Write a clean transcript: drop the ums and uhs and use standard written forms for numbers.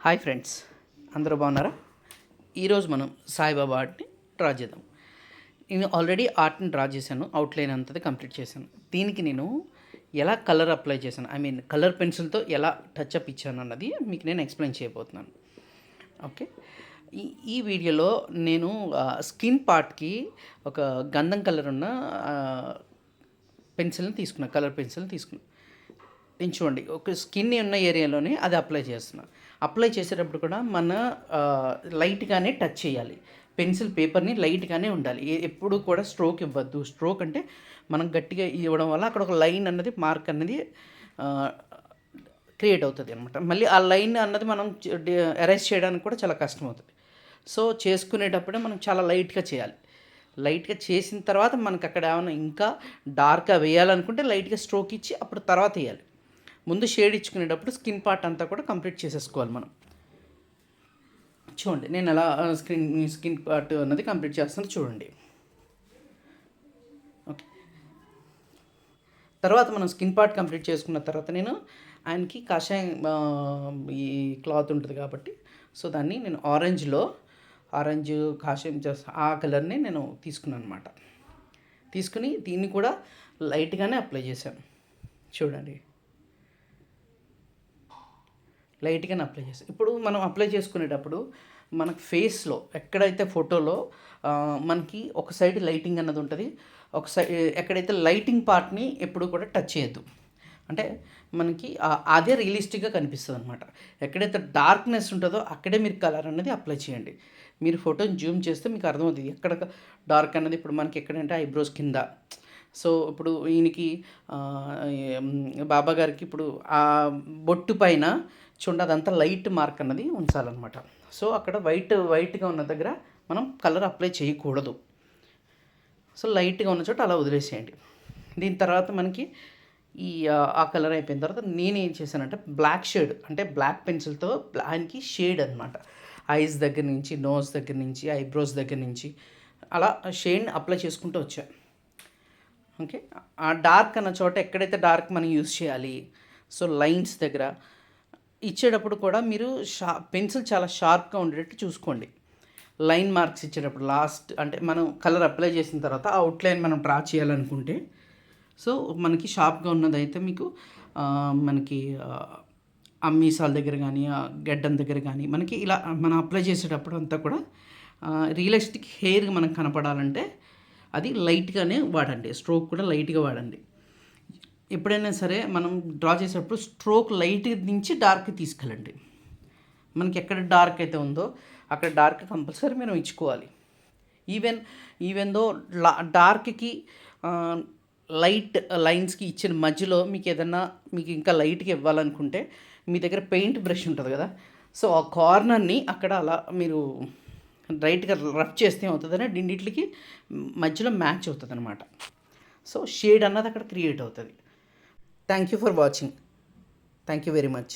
Hi friends, అందరూ బాగున్నారా? ఈరోజు మనం సాయిబాబా ఆర్ట్ని డ్రా చేద్దాం. నేను ఆల్రెడీ ఆర్ట్ని డ్రా చేశాను, అవుట్లైన్ అంతది కంప్లీట్ చేశాను. దీనికి నేను ఎలా కలర్ అప్లై చేశాను, కలర్ పెన్సిల్తో ఎలా టచ్అప్ ఇచ్చాను అన్నది మీకు నేను ఎక్స్ప్లెయిన్ చేయబోతున్నాను. ఓకే, ఈ వీడియోలో నేను స్కిన్ పార్ట్కి ఒక గంధం కలర్ ఉన్న పెన్సిల్ని తీసుకున్నాను, కలర్ పెన్సిల్ని తీసుకున్నాను. నేను చూడండి, ఒక స్కిన్ ఉన్న ఏరియాలోనే అది అప్లై చేస్తున్నాను. అప్లై చేసేటప్పుడు కూడా మన లైట్గానే టచ్ చేయాలి. పెన్సిల్ పేపర్ని లైట్గానే ఉండాలి. ఎప్పుడు కూడా స్ట్రోక్ ఇవ్వద్దు. స్ట్రోక్ అంటే మనం గట్టిగా ఇవ్వడం వల్ల అక్కడ ఒక లైన్ అన్నది, మార్క్ అన్నది క్రియేట్ అవుతుంది అనమాట. మళ్ళీ ఆ లైన్ అన్నది మనం ఎరేజ్ చేయడానికి కూడా చాలా కష్టం అవుతుంది. సో చేసుకునేటప్పుడే మనం చాలా లైట్గా చేయాలి. లైట్గా చేసిన తర్వాత మనకు అక్కడ ఏమైనా ఇంకా డార్క్గా వేయాలనుకుంటే లైట్గా స్ట్రోక్ ఇచ్చి అప్పుడు తర్వాత వేయాలి. ముందు షేడ్ ఇచ్చుకునేటప్పుడు స్కిన్ పార్ట్ అంతా కూడా కంప్లీట్ చేసేసుకోవాలి మనం. చూడండి, నేను ఎలా స్కిన్ పార్ట్ అన్నది కంప్లీట్ చేస్తాను చూడండి. ఓకే, తర్వాత మనం స్కిన్ పార్ట్ కంప్లీట్ చేసుకున్న తర్వాత నేను ఆయనకి కాషాయం ఈ క్లాత్ ఉంటుంది కాబట్టి, సో దాన్ని నేను ఆరెంజ్ కాషాయం ఆ కలర్ని నేను తీసుకున్నాను అనమాట. తీసుకుని దీన్ని కూడా లైట్గానే అప్లై చేశాను. చూడండి, లైట్గానే అప్లై చేస్తాం. ఇప్పుడు మనం అప్లై చేసుకునేటప్పుడు మనకు ఫేస్లో ఎక్కడైతే ఫోటోలో మనకి ఒక సైడ్ లైటింగ్ అన్నది ఉంటుంది, ఒక సైడ్ ఎక్కడైతే లైటింగ్ పార్ట్ని ఎప్పుడు కూడా టచ్ చేయొద్దు. అంటే మనకి అదే రియలిస్టిక్గా కనిపిస్తుంది అనమాట. ఎక్కడైతే డార్క్నెస్ ఉంటుందో అక్కడే మీరు కలర్ అనేది అప్లై చేయండి. మీరు ఫోటోని జూమ్ చేస్తే మీకు అర్థమవుతుంది ఎక్కడ డార్క్ అన్నది. ఇప్పుడు మనకి ఎక్కడంటే ఐబ్రోస్ కింద. సో ఇప్పుడు ఈయనకి బాబా గారికి ఇప్పుడు ఆ బొట్టు పైన చూడండి, అదంతా లైట్ మార్క్ అన్నది ఉంచాలన్నమాట. సో అక్కడ వైట్గా ఉన్న దగ్గర మనం కలర్ అప్లై చేయకూడదు. సో లైట్గా ఉన్న చోట అలా వదిలేసేయండి. దీని తర్వాత మనకి ఆ కలర్ అయిపోయిన తర్వాత నేనేం చేశానంటే బ్లాక్ షేడ్, అంటే బ్లాక్ పెన్సిల్తో ఆయనకి షేడ్ అనమాట. ఐస్ దగ్గర నుంచి, నోస్ దగ్గర నుంచి, ఐబ్రోస్ దగ్గర నుంచి అలా షేడ్ని అప్లై చేసుకుంటూ వచ్చా. ఓకే, ఆ డార్క్ అన్న చోట ఎక్కడైతే డార్క్ మనం యూజ్ చేయాలి, సో లైన్స్ దగ్గర ఇచ్చేటప్పుడు కూడా మీరు పెన్సిల్ చాలా షార్ప్గా ఉండేటట్టు చూసుకోండి. లైన్ మార్క్స్ ఇచ్చేటప్పుడు లాస్ట్, అంటే మనం కలర్ అప్లై చేసిన తర్వాత అవుట్లైన్ మనం డ్రా చేయాలనుకుంటే, సో మనకి షార్ప్గా ఉన్నదైతే మీకు మనకి మీసాల దగ్గర కానీ, గడ్డం దగ్గర కానీ మనకి ఇలా మనం అప్లై చేసేటప్పుడు అంతా కూడా రియలిస్టిక్ హెయిర్ మనకు కనపడాలంటే అది లైట్గానే వాడండి. స్ట్రోక్ కూడా లైట్గా వాడండి. ఎప్పుడైనా సరే మనం డ్రా చేసేటప్పుడు స్ట్రోక్ లైట్ నుంచి డార్క్ తీసుకెళ్ళండి. మనకి ఎక్కడ డార్క్ అయితే ఉందో అక్కడ డార్క్ కంపల్సరీ మనం ఇచ్చుకోవాలి. ఈవెన్ దో డార్క్కి లైట్ లైన్స్కి ఇచ్చిన మధ్యలో మీకు ఇంకా లైట్గా ఇవ్వాలనుకుంటే మీ దగ్గర పెయింట్ బ్రష్ ఉంటుంది కదా, సో ఆ కార్నర్ని అక్కడ అలా మీరు రైట్గా రఫ్ చేస్తే ఏమవుతుందని రెండింటికి మధ్యలో మ్యాచ్ అవుతుంది అనమాట. సో షేడ్ అన్నది అక్కడ క్రియేట్ అవుతుంది. Thank you for watching. Thank you very much.